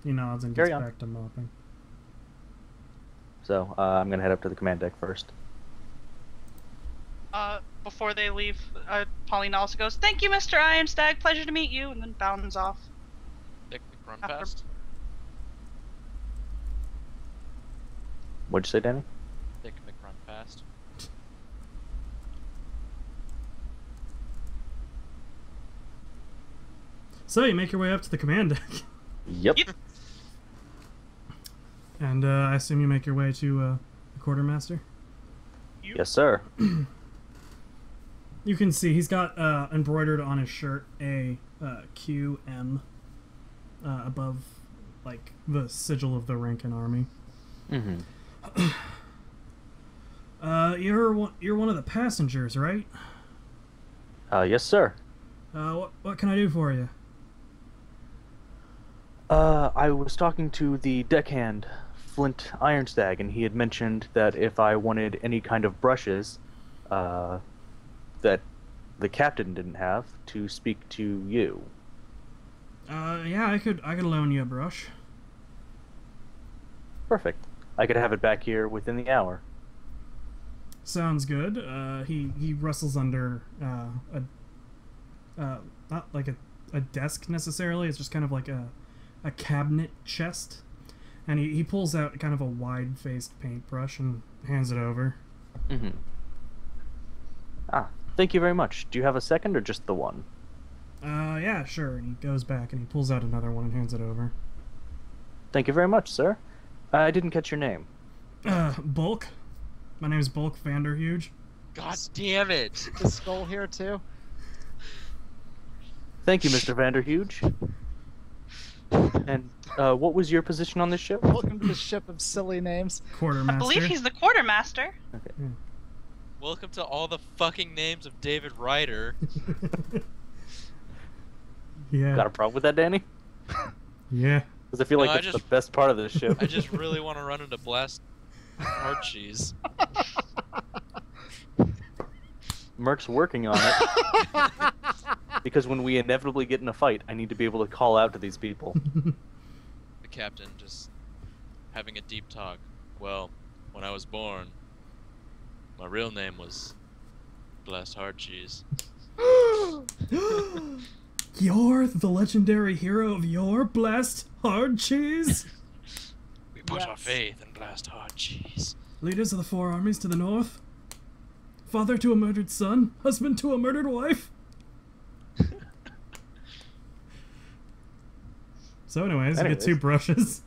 He nods and gets Carry on. back to mopping. So, I'm gonna head up to the command deck first. Before they leave, Pauline also goes, "Thank you, Mr. Ironstag. Pleasure to meet you," and then bounds off. Dick run After- past. What'd you say, Danny? Dick run past. So you make your way up to the command deck, Yep. Yep. and I assume you make your way to the quartermaster. Yes, sir. You can see he's got embroidered on his shirt a QM above, like, the sigil of the Rankin Army. Mm-hmm. You're one of the passengers, right? Yes, sir. What can I do for you? I was talking to the deckhand, Flint Ironstag, and he had mentioned that if I wanted any kind of brushes, that the captain didn't have, to speak to you. Yeah, I could loan you a brush. Perfect. I could have it back here within the hour. Sounds good. He rustles under not like a desk necessarily. It's just kind of like a cabinet chest, and he pulls out kind of a wide-faced paintbrush and hands it over. Mm-hmm. Ah, thank you very much. Do you have a second or just the one? Yeah, sure. And he goes back and he pulls out another one and hands it over. Thank you very much, sir. I didn't catch your name. Bulk. My name is Bulk Vanderhuge. God damn it! The skull here too. Thank you, Mr. Vanderhuge. And what was your position on this ship? Welcome to the ship of silly names. Quartermaster. I believe he's the quartermaster. Okay. Welcome to all the fucking names of David Ryder. Yeah. Got a problem with that, Danny? Yeah. Because I feel No, like I it's just- the best part of this ship. I just really want to run into Blast Hard Cheese. Merc's working on it. Because when we inevitably get in a fight, I need to be able to call out to these people. The captain just having a deep talk. Well, when I was born, my real name was Blast Hard Cheese. You're the legendary hero of your Blast Hard Cheese? We put our Yes. faith in Blast Hard Cheese. Leaders of the four armies to the north? Father to a murdered son? Husband to a murdered wife? So anyways, you get Anyways. 2 brushes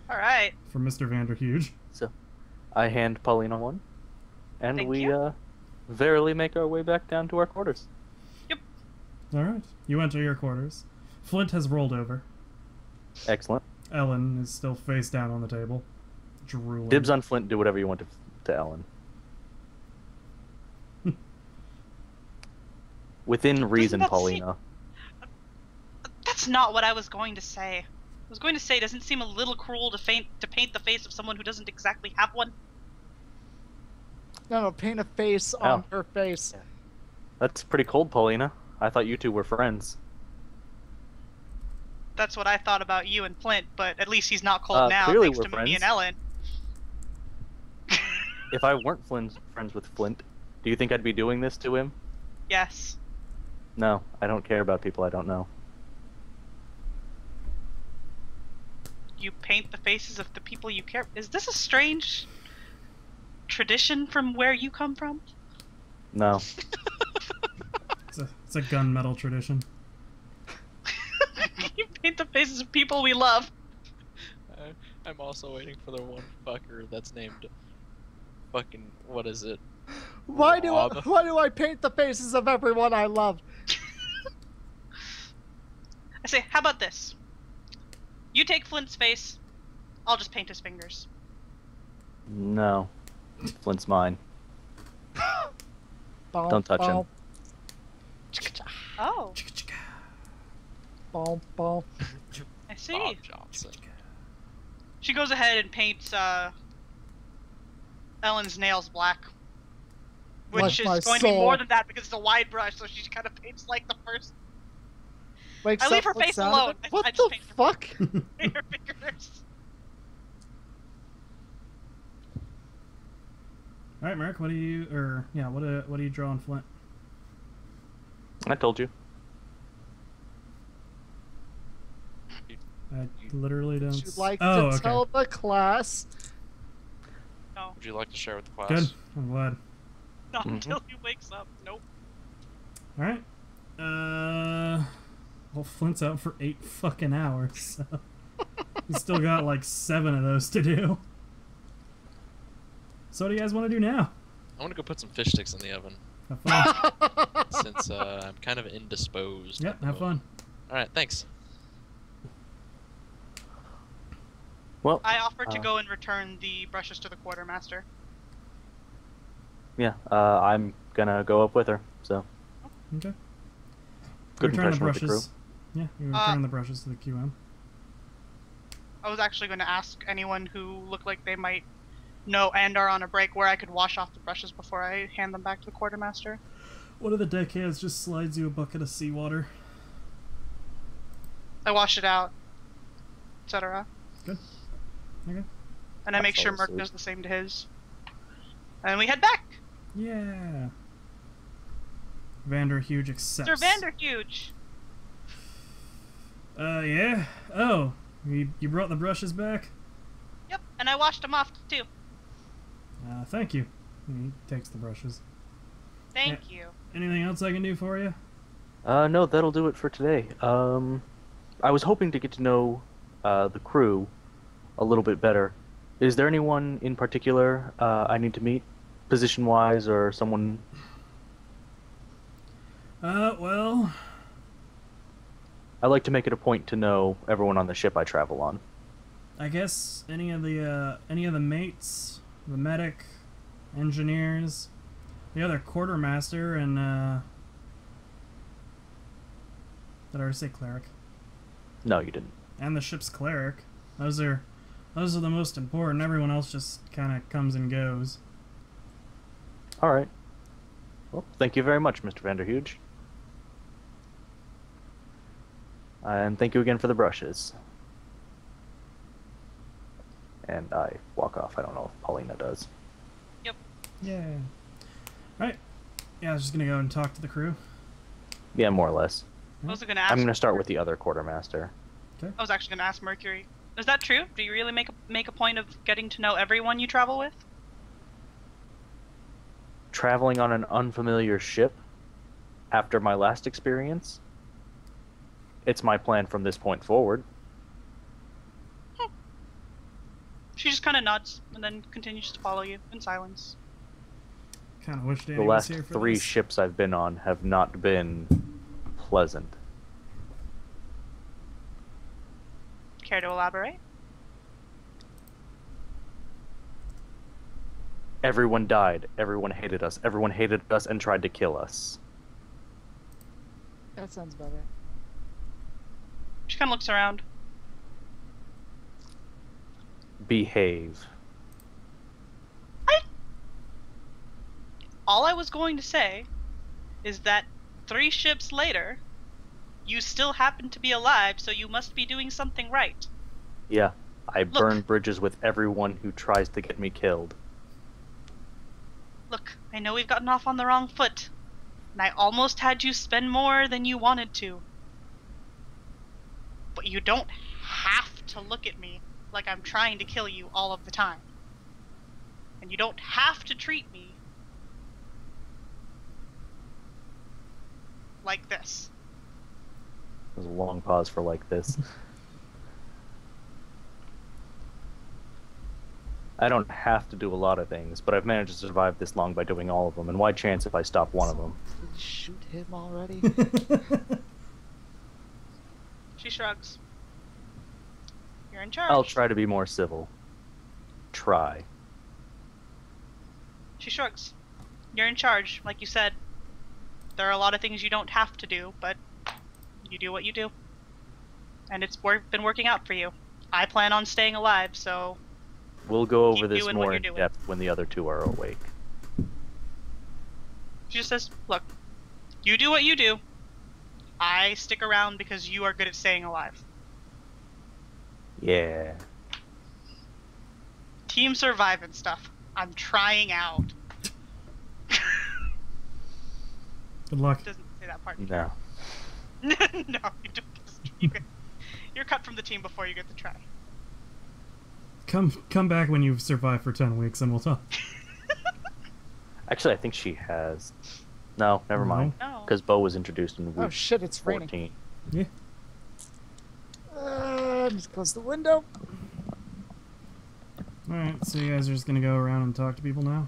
All right. from Mr. Vanderhuge. So, I hand Paulina one, and Thank we you. verily make our way back down to our quarters. Alright. You enter your quarters. Flint has rolled over. Excellent. Ellen is still face down on the table. Drooling. Dibs on Flint. Do whatever you want to Ellen. Within reason, that seem- Paulina. That's not what I was going to say. I was going to say, doesn't it seem a little cruel to paint the face of someone who doesn't exactly have one? No, paint a face on Oh. her face. That's pretty cold, Paulina. I thought you two were friends. That's what I thought about you and Flint, but at least he's not cold now, clearly thanks we're to me friends. and Ellen. If I weren't friends with Flint, do you think I'd be doing this to him? Yes. No, I don't care about people I don't know. You paint the faces of the people you care. Is this a strange tradition from where you come from? No. It's a gunmetal tradition. You paint the faces of people we love. I'm also waiting for the one fucker that's named fucking, what is it? Why do Rob. I paint the faces of everyone I love? I say, how about this? You take Flint's face, I'll just paint his fingers. No. Flint's mine. Bom, Don't touch him. bom, Oh, bom, bom. I see. Bob Johnson. She goes ahead and paints Ellen's nails black. Which Bless is my going to be more soul. than that because it's a wide brush, so she kind of paints like the first. Wakes I leave up, her looks face out of alone. it. I What just the paint her- fuck? paint her fingers. All right, Mark. What do you what do you draw on Flint? I told you. I literally don't. Would you like oh, to okay. tell the class? No, Would you like to share with the class? Good. I'm glad. not until he wakes up. Nope. All right. Well, Flint's out for 8 fucking hours, so he's still got like 7 of those to do. So what do you guys want to do now? I want to go put some fish sticks in the oven Have fun. since I'm kind of indisposed. Yep, have fun. All right, thanks. Well, I offered to go and return the brushes to the quartermaster. yeah, I'm gonna go up with her. So Okay. good Return the impression with the crew. brushes. Yeah, you return the brushes to the QM. I was actually going to ask anyone who looked like they might know and are on a break where I could wash off the brushes before I hand them back to the quartermaster. One of the deckhands just slides you a bucket of seawater. I wash it out, etc. Good. Okay. And I make sure always Merc sweet. does the same to his. And we head back. Yeah. Vanderhuge accepts. Sir Vanderhuge. Yeah. Oh, you brought the brushes back? Yep, and I washed them off too. Thank you. He takes the brushes. Thank you. Anything else I can do for you? No, that'll do it for today. I was hoping to get to know the crew a little bit better. Is there anyone in particular I need to meet, position-wise, or someone? Well, I like to make it a point to know everyone on the ship I travel on. I guess any of the mates, the medic, engineers, the other quartermaster, and did I already say cleric? No, you didn't. And the ship's cleric. Those are the most important. Everyone else just kind of comes and goes. All right. Well, thank you very much, Mr. Vanderhuge. And thank you again for the brushes. And I walk off. I don't know if Paulina does. Yeah. Right. Yeah, I was just gonna go and talk to the crew. Yeah, more or less. I was going to ask. I'm going to start with the other quartermaster. I was actually going to ask Mercury. Is that true? Do you really make a point of getting to know everyone you travel with? Traveling on an unfamiliar ship after my last experience? It's my plan from this point forward. She just kind of nods and then continues to follow you in silence. Kind of wish Danny The was last here for 3 this. ships I've been on have not been pleasant. Care to elaborate? Everyone died. Everyone hated us. Everyone hated us and tried to kill us. That sounds better. She kind of looks around. Behave. All I was going to say is that 3 ships later, you still happen to be alive, so you must be doing something right. Yeah, I Look. burn bridges with everyone who tries to get me killed. Look, I know we've gotten off on the wrong foot, and I almost had you spend more than you wanted to. But you don't have to look at me like I'm trying to kill you all of the time. And you don't have to treat me like this. There's a long pause for like this. I don't have to do a lot of things, but I've managed to survive this long by doing all of them, and why chance if I stop one of them? Please shoot him already. She shrugs. You're in charge. I'll try to be more civil. Try. She shrugs. You're in charge, like you said. There are a lot of things you don't have to do, but you do what you do. And it's been working out for you. I plan on staying alive, so We'll go over Keep this doing what more you're in doing. depth when the other 2 are awake. she just says, look, you do what you do. I stick around because you are good at staying alive. Yeah. Team survive and stuff. I'm trying out. Good luck. Doesn't say that part. No. No, you don't. You're cut from the team before you get to try. Come back when you've survived for 10 weeks and we'll talk. Actually, I think she has. No, never mind. No. Because Bo was introduced in week Oh shit, it's 14. raining. Yeah. Just close the window. Alright, so you guys are just gonna go around and talk to people now?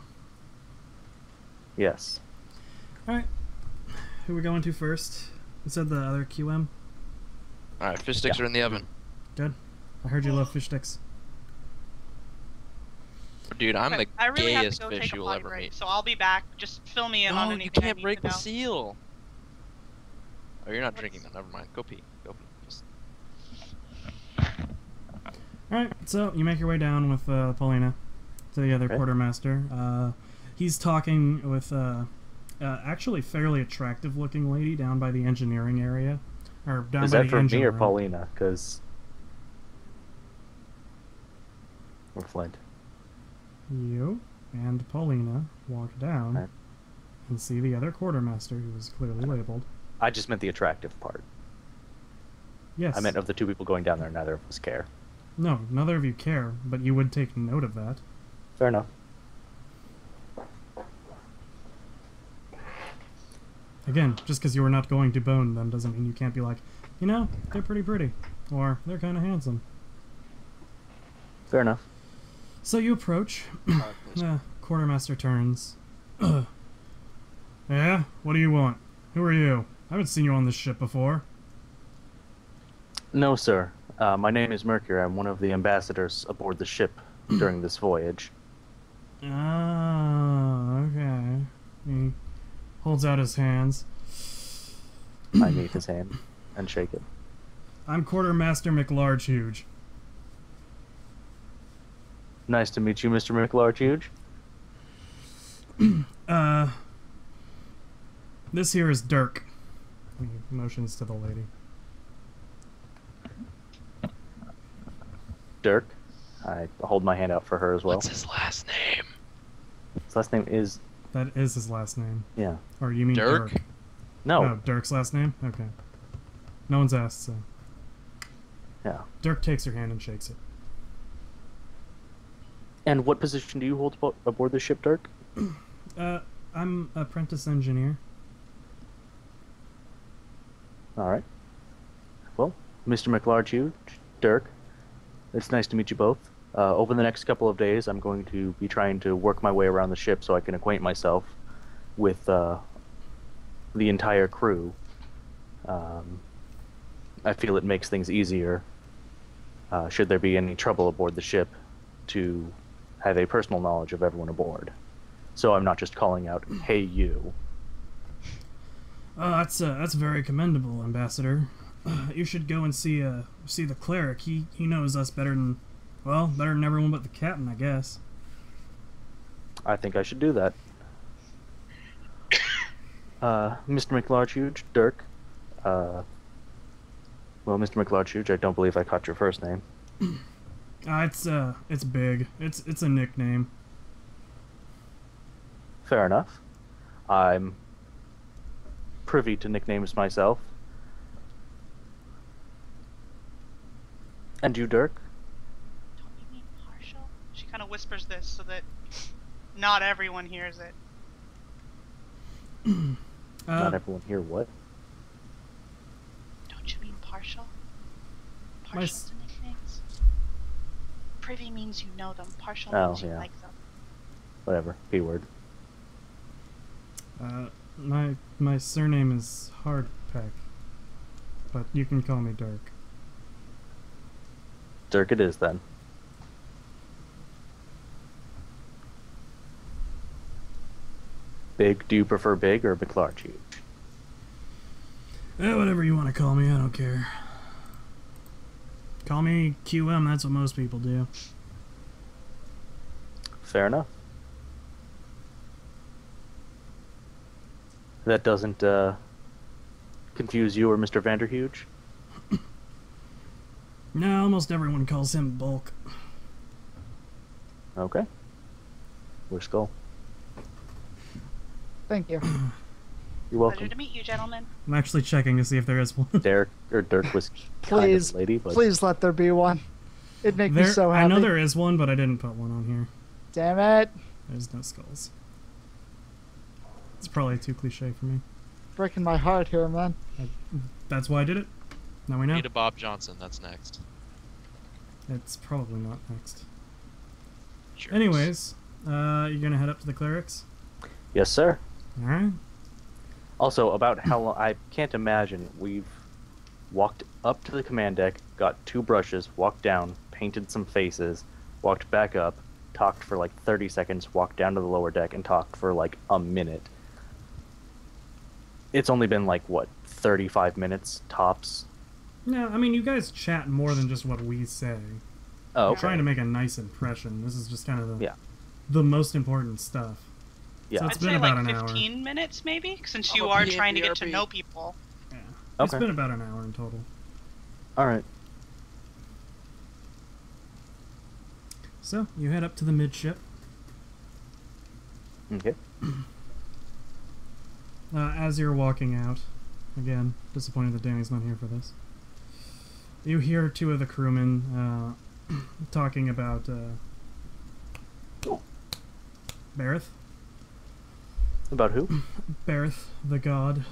Yes. Alright. Who are we going to first? You said the other QM? Alright, fish sticks are in the oven. Good. I heard you love fish sticks. Dude, I'm the I really have to gayest go fish take a you will potty ever break, meet. so I'll be back. Just fill me in on No, anything you I can't need break to the know. seal. Oh, you're not drinking that. Never mind. Go pee. Go pee. Just... Alright, so you make your way down with Paulina to the other Okay. quartermaster. He's talking with actually fairly attractive looking lady down by the engineering area. Or down Is by that the for engine me or room. Paulina? Because... Or Flint. You and Paulina walk down Okay. and see the other quartermaster who was clearly labeled. I just meant the attractive part. Yes. I meant of the two people going down there, neither of us care. No, neither of you care, but you would take note of that. Fair enough. Again, just because you were not going to bone them doesn't mean you can't be like, you know, they're pretty, or they're kind of handsome. Fair enough. So you approach. Quartermaster turns. Yeah? What do you want? Who are you? I haven't seen you on this ship before. No, sir. My name is Mercury. I'm one of the ambassadors aboard the ship during this voyage. Ah, okay. He holds out his hands. I meet his hand and shake it. I'm Quartermaster McLarge Huge. Nice to meet you, Mr. McLarge Huge. This here is Dirk. He motions to the lady. Dirk. I hold my hand out for her as well. What's his last name? His last name is... That is his last name. Yeah. Or you mean Dirk? Dirk? No. Oh, Dirk's last name? Okay. No one's asked, so. Yeah. Dirk takes her hand and shakes it. And what position do you hold aboard the ship, Dirk? I'm apprentice engineer. All right. Well, Mr. McLarge Huge, Dirk, it's nice to meet you both. Over the next couple of days, I'm going to be trying to work my way around the ship so I can acquaint myself with the entire crew. I feel it makes things easier, should there be any trouble aboard the ship, to have a personal knowledge of everyone aboard. So I'm not just calling out, "Hey, you." That's very commendable, Ambassador. You should go and see the cleric. He knows us better than everyone but the captain, I guess. I think I should do that. Mr. McLarge Huge, Dirk. Well, Mr. McLarge Huge, I don't believe I caught your first name. It's big. It's a nickname. Fair enough. I'm privy to nicknames myself. And you, Dirk? Don't you mean partial? She kind of whispers this so that not everyone hears it. Not everyone here, what? Don't you mean partial? My Partial s- to nicknames? Privy means you know them. Partial Oh, means you yeah. like them. Whatever. P-word. My surname is Hardpeck, but you can call me Dirk. Dirk it is, then. Big, do you prefer big or McLarge Huge? Whatever you want to call me, I don't care. Call me QM, that's what most people do. Fair enough. That doesn't confuse you or Mr. Vanderhuge? No, almost everyone calls him Bulk. Okay. We're Skull. Thank you. You're Pleasure welcome. to meet you, gentlemen. I'm actually checking to see if there is one. Derek or Dirk was kind Please, of a lady, but please let there be one. It'd make me There, so happy. I know there is one, but I didn't put one on here. Damn it. There's no skulls. It's probably too cliche for me. Breaking my heart here, man. That's why I did it. Now we know. Need a Bob Johnson. That's next. It's probably not next. Jerks. Anyways, you're gonna head up to the clerics. yes, sir. All right. Also, about how long, I can't imagine we've walked up to the command deck, got 2 brushes, walked down, painted some faces, walked back up, talked for like 30 seconds, walked down to the lower deck, and talked for like a minute. It's only been like, what, 35 minutes tops? No, I mean you guys chat more than just what we say. Oh, We're okay. trying to make a nice impression. This is just kind of Yeah. the most important stuff. Yeah. So it's I'd been say about like an hour. 15 minutes, maybe, since you Oh, are BRB. trying to get to know people. Yeah. It's Okay. been about an hour in total. All right. So you head up to the midship. Okay. As you're walking out, again, disappointed that Danny's not here for this. You hear 2 of the crewmen talking about Bareth. About who? Bareth, the god,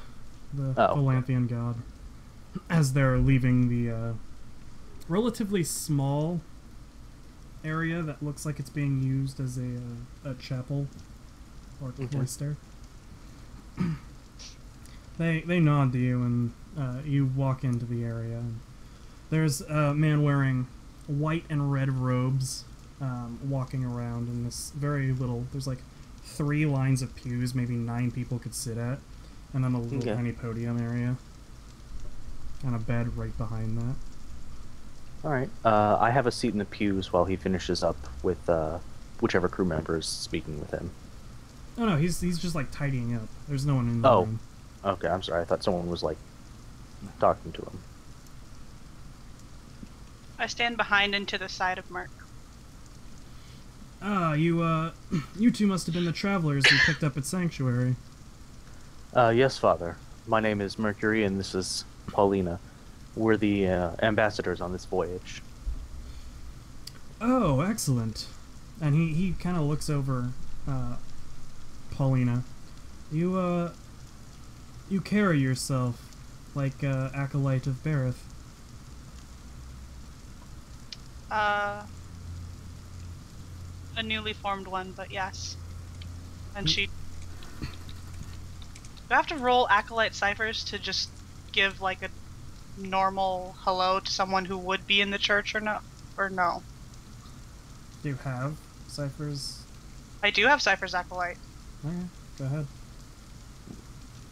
the Oh. Valanthian god, as they're leaving the relatively small area that looks like it's being used as a chapel or cloister. They nod to you and you walk into the area. There's a man wearing white and red robes walking around in this very little, there's like 3 lines of pews, maybe 9 people could sit at, and then a little Okay. tiny podium area and a bed right behind that. All right. I have a seat in the pews while he finishes up with whichever crew member is speaking with him. Oh no, he's just like tidying up. There's no one in the Oh. room. Okay, I'm sorry. I thought someone was like talking to him. I stand behind and to the side of Merc. Ah, you 2 must have been the travelers we picked up at Sanctuary. Yes, Father. My name is Mercury, and this is Paulina. We're the ambassadors on this voyage. Oh, excellent. And he kind of looks over Paulina. You carry yourself like acolyte of Bareth. A newly formed one, but yes. And she... Do I have to roll acolyte ciphers to just give like a normal hello to someone who would be in the church or no? Or no? Do you have ciphers? I do have ciphers acolyte. Okay, go ahead.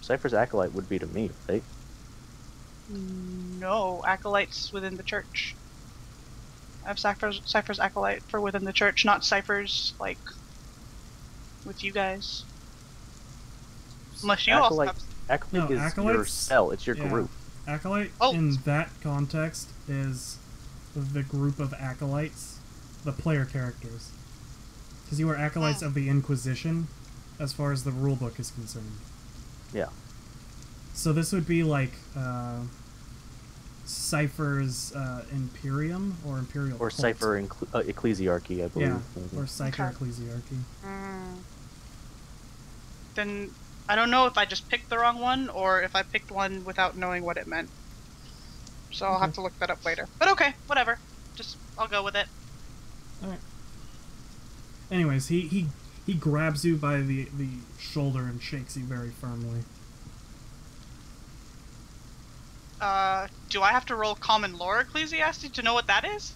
Cypher's acolyte would be to me, right? No, acolytes within the church. I have ciphers acolyte for within the church, not ciphers like with you guys. Unless you also Acolyte, have. acolyte No, is your acolytes- cell. It's your yeah. group. Acolyte Oh. in that context is the group of acolytes, the player characters. Because you are acolytes of the Inquisition, as far as the rulebook is concerned. Yeah. So this would be like Cypher's Imperium or Imperial Or Cult. Cypher Ecclesiarchy, I believe. Yeah, maybe. or Cypher Okay. Ecclesiarchy. Then I don't know if I just picked the wrong one or if I picked one without knowing what it meant. So I'll have to look that up later. But okay, whatever. Just I'll go with it. Alright. Anyways, he grabs you by the shoulder and shakes you very firmly. Do I have to roll common lore Ecclesiastes to know what that is?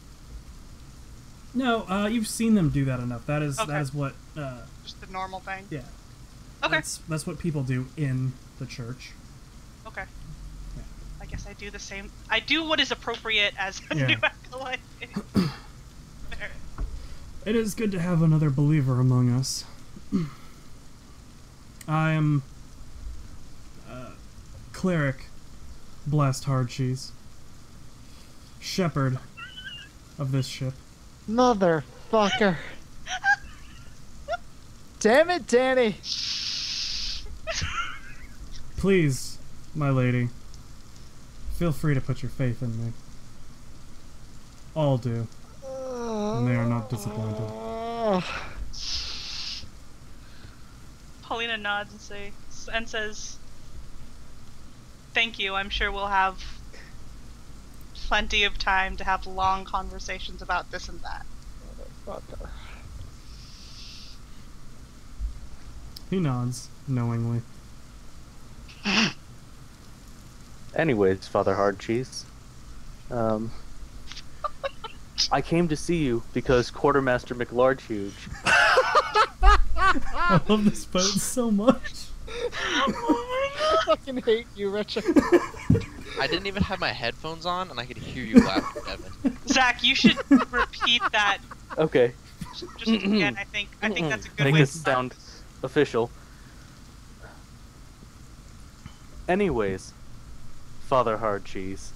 No, you've seen them do that enough. That is Okay. what Just the normal thing. yeah. Okay. That's what people do in the church. Okay. Yeah. I guess I do the same. I do what is appropriate as a Yeah. new acolyte. There. It is good to have another believer among us. I am cleric Blast Hard Cheese. Shepherd of this ship. Motherfucker. Damn it, Danny. Please, my lady, feel free to put your faith in me. All do, and they are not disappointed. Paulina nods and says, "Thank you. I'm sure we'll have plenty of time to have long conversations about this and that." Motherfucker. He nods, knowingly. Anyways, Father Hardcheese, I came to see you because Quartermaster McLargehuge. I love this boat so much. I fucking hate you, Richard. I didn't even have my headphones on, and I could hear you laughing, Devin. Zach, you should repeat that Okay, just again. I think that's a good make way this to start. sound official. Anyways, Father Hardcheese,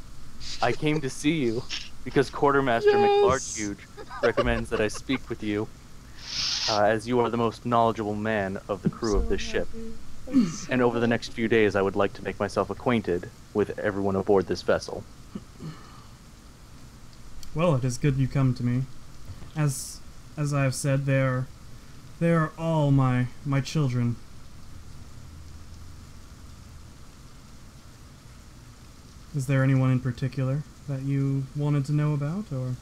I came to see you because Quartermaster McLargehuge recommends that I speak with you, as you are the most knowledgeable man of the crew of this ship. And over the next few days, I would like to make myself acquainted with everyone aboard this vessel. Well, it is good you come to me. As I have said, they are all my children. Is there anyone in particular that you wanted to know about, or?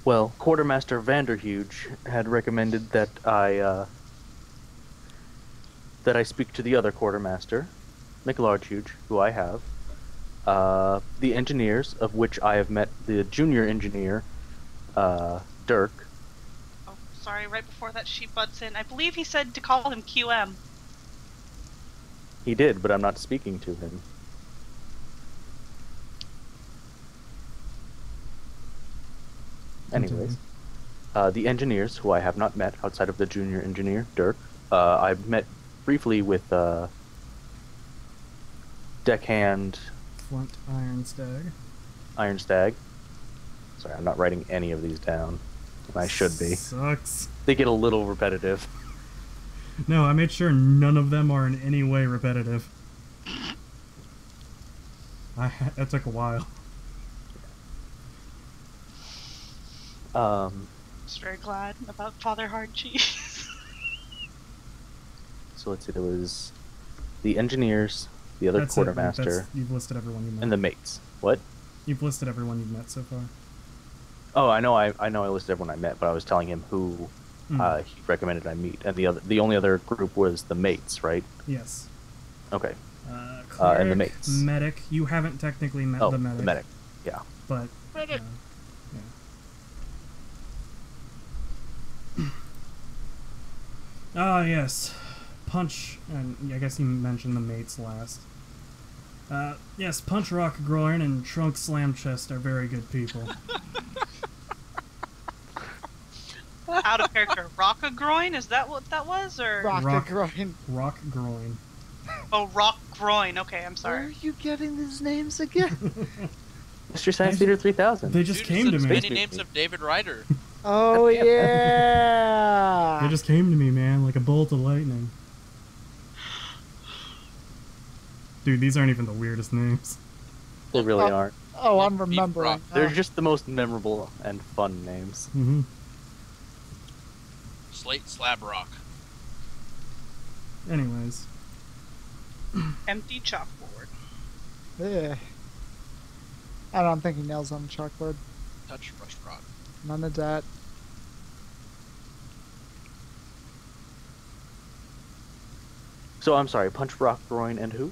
Well, Quartermaster Vanderhuge had recommended that I speak to the other quartermaster, McLargehuge, who I have, the engineers, of which I have met the junior engineer, Dirk. Oh, sorry. Right before that, she butts in. I believe he said to call him QM. He did, but I'm not speaking to him. Anyways, the engineers, who I have not met outside of the junior engineer, Dirk, I've met briefly with Deckhand Flint Ironstag. Sorry, I'm not writing any of these down. And I should be. Sucks. They get a little repetitive. No, I made sure none of them are in any way repetitive. That took a while. Just very glad about Father Hardcheese. So let's see, there was the engineers, the other That's it. quartermaster, You've listed everyone you met. and the mates. What? You've listed everyone you've met so far. Oh, I know I listed everyone I met, but I was telling him who he recommended I meet, and the only other group was the mates, right? Yes. Okay. Cleric, and the mates. Medic. You haven't technically met Oh, the medic. the medic. Yeah. But. Medic. Yeah. Ah, yes. Punch, and I guess you mentioned the mates last. Yes, Punch Rock Groin and Trunk Slam Chest are very good people. Out of character. Rocka Groin? Is that what that was? Or Rock- Groin. Rock Groin. Oh, Rock Groin. Okay, I'm Where are sorry. you getting these names again? Mystery Science Theater 3000. They just Dude, came to said me. many names of David Ryder. Oh, yeah. They just came to me, man, like a bolt of lightning. Dude, these aren't even the weirdest names. They really aren't. Oh, I'm Beef remembering. rock. They're just the most memorable and fun names. Mm-hmm. Slate Slab Rock. Anyways. Empty chalkboard. Yeah. I don't think he nails on the chalkboard. Touch Rush Rock. None of that. So I'm sorry, Punch Rock Groin and who?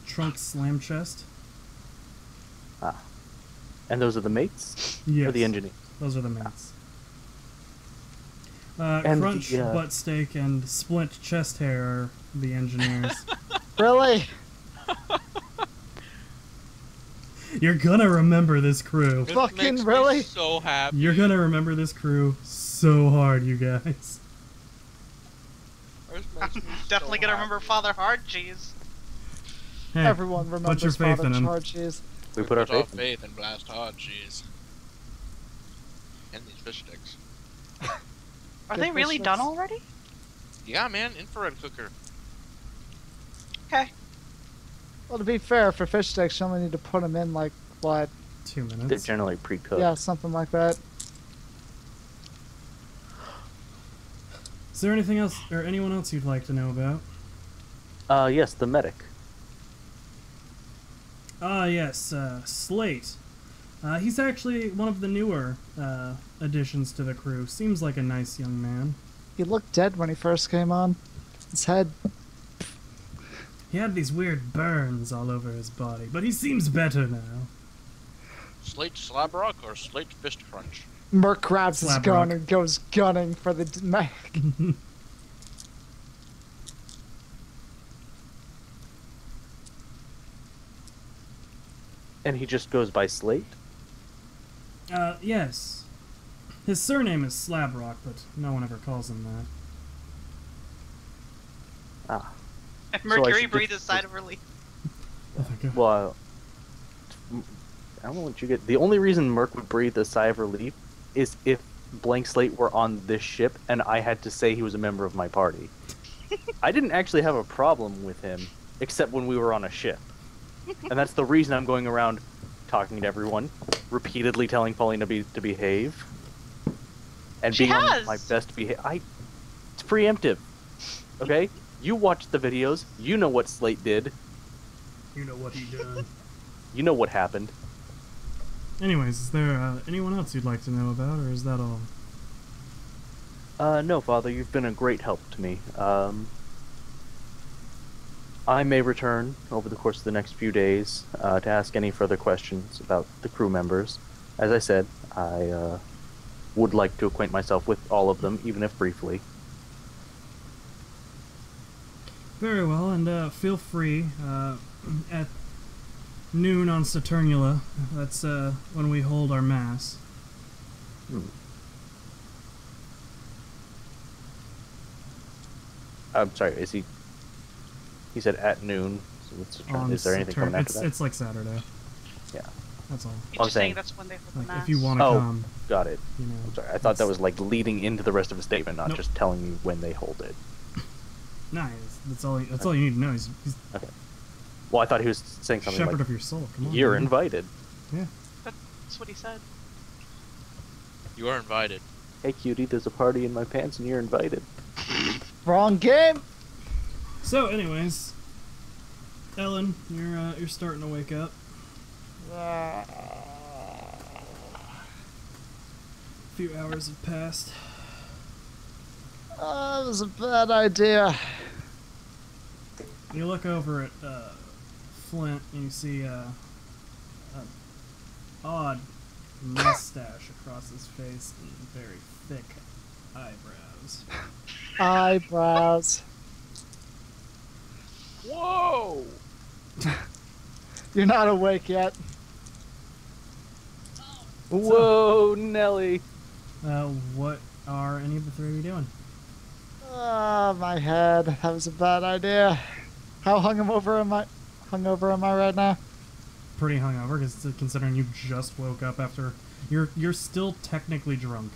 Trunk Slam Chest. And those are the mates? Yes. Or the engineers? Those are the mates. And Crunch, the, Butt Steak, and Splint Chest Hair are the engineers. Really? You're gonna remember this crew. This Fucking makes me really? so happy. You're gonna remember this crew so hard, you guys. This makes me so Definitely gonna remember happy. Father Hardcheese. Hey, Everyone remembers your faith Father in him. Char cheese. We put our all faith in. faith in blast hard cheese. And these fish sticks. Are Good they really fish done sticks. already? Yeah, man, infrared cooker. Okay. Well, to be fair, for fish sticks, you only need to put them in like what? 2 They're minutes. generally pre-cooked. Yeah, something like that. Is there anything else or anyone else you'd like to know about? Yes, the medic. Yes, Slate. He's actually one of the newer additions to the crew. Seems like a nice young man. He looked dead when he first came on. His head. He had these weird burns all over his body, but he seems better now. Slate slab rock or slate fist crunch? Merc grabs his Slab gun rock. and goes gunning for the mag. And he just goes by Slate? Yes. His surname is Slabrock, but no one ever calls him that. Ah. And So I Mercury should breathes a just- sigh of relief. Oh my god. Well, I don't know what you get. The only reason Merc would breathe a sigh of relief is if Blank Slate were on this ship and I had to say he was a member of my party. I didn't actually have a problem with him, except when we were on a ship. And that's the reason I'm going around talking to everyone, repeatedly telling Pauline to behave, and She being on has. my best behavior. It's preemptive, okay? You watched the videos. You know what Slate did. You know what he done. You know what happened. Anyways, is there anyone else you'd like to know about, or is that all? No, Father, you've been a great help to me. I may return over the course of the next few days to ask any further questions about the crew members. As I said, I would like to acquaint myself with all of them, even if briefly. Very well, and feel free at noon on Saturnula. That's when we hold our mass. I'm sorry, is he... He said at noon. So On is there anything Saturn- coming after that? It's like Saturday. Yeah. That's all. He's I'm just saying saying- that's when they hold the Like, mass. if you want to Oh, come, got it. you know. I'm sorry, I thought that was like leading into the rest of a statement, not Nope. just telling you when they hold it. Nice. That's all. That's all you need to know. He's Okay. Well, I thought he was saying something shepherd like, of your soul. Come on. you're man. invited. Yeah. That's what he said. You are invited. Hey, cutie, there's a party in my pants and you're invited. Wrong game. So, anyways, Ellen, you're starting to wake up. A few hours have passed. That was a bad idea. You look over at Flint and you see a odd mustache across his face and very thick eyebrows. Eyebrows. Whoa! You're not awake yet. Whoa, Nelly! What are any of the three of you doing? Ah, my head. That was a bad idea. How hungover am I? Hungover am I right now? Pretty hungover, because considering you just woke up after you're still technically drunk.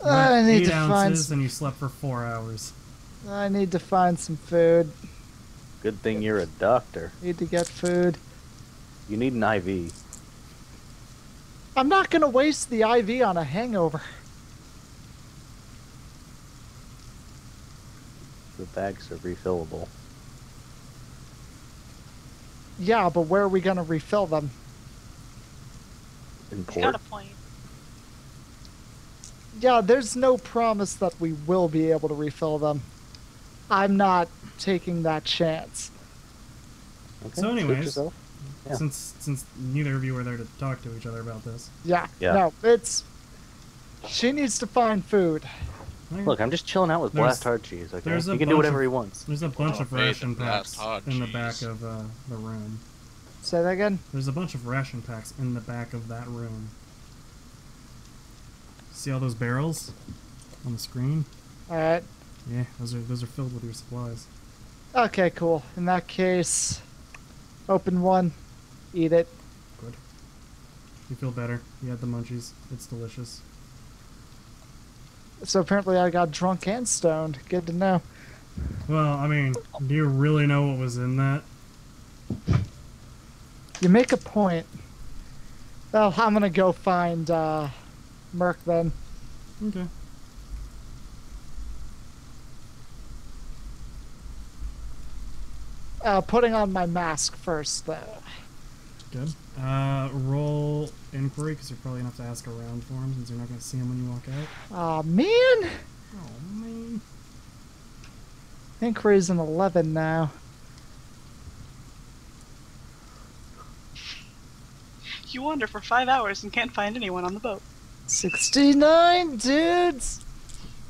You I had need 8 to find. ounces and you slept for 4 hours. I need to find some food. Good thing you're a doctor. Need to get food. You need an IV. I'm not gonna waste the IV on a hangover. The bags are refillable. Yeah, but where are we gonna refill them? In He's got port. a point. Yeah, there's no promise that we will be able to refill them. I'm not taking that chance. Okay, So suit anyways, yourself. Yeah. Since neither of you were there to talk to each other about this. Yeah, Yeah. no, it's... She needs to find food. Look, I'm just chilling out with There's- Blast Hard Cheese, okay? there's a He can do bunch whatever of- he wants. There's a bunch of faith ration in packs blast hard in the back cheese. of the room. Say that again? There's a bunch of ration packs in the back of that room. See all those barrels on the screen? Alright. Yeah, those are filled with your supplies. Okay, cool. In that case, open one, eat it. Good. You feel better. You had the munchies. It's delicious. So apparently I got drunk and stoned. Good to know. Well, I mean, do you really know what was in that? You make a point. Well, I'm gonna go find Merc then. Okay. Putting on my mask first, though. Good. Roll inquiry, because you're probably going to have to ask around for him, since you're not going to see him when you walk out. Aw, man! Oh, man. Inquiry's an 11 now. You wander for 5 hours and can't find anyone on the boat. 69 dudes!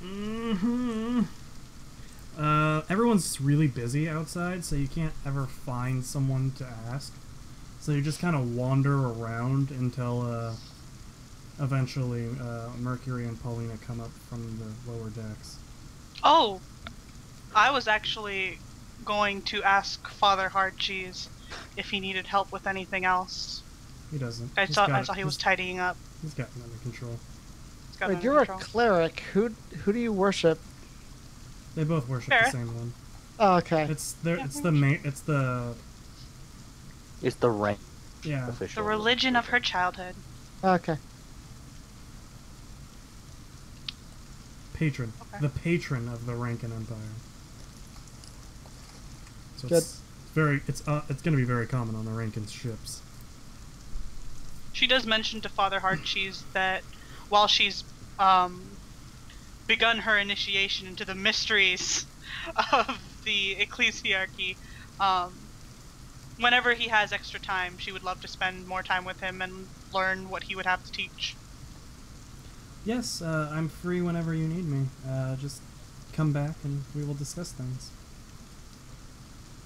Mm-hmm. Everyone's really busy outside, so you can't ever find someone to ask. So you just kind of wander around until, eventually, Mercury and Paulina come up from the lower decks. Oh, I was actually going to ask Father Hardcheese if he needed help with anything else. He doesn't. I saw he was tidying up. He's got it under control. He's got it Wait, under you're a control. cleric. Who do you worship? They both worship Fair. the same one. Oh, okay. It's the main. It's the It's the rank yeah. official. The religion of her childhood. Okay. Patron. Okay. The patron of the Rankin Empire. So Good. it's very. It's going to be very common on the Rankin ships. She does mention to Father Hardcheese that while she's begun her initiation into the mysteries of the ecclesiarchy, whenever he has extra time, she would love to spend more time with him and learn what he would have to teach. Yes, I'm free whenever you need me. Just come back and we will discuss things.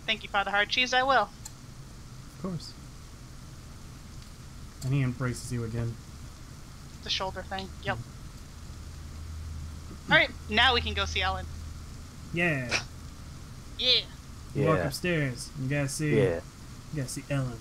Thank you, Father Hardcheese, I will. Of course. And he embraces you again. The shoulder thing. Yep. Alright, now we can go see Ellen. Yeah. Yeah. You walk Yeah. upstairs. You gotta see. Yeah. You gotta see Ellen.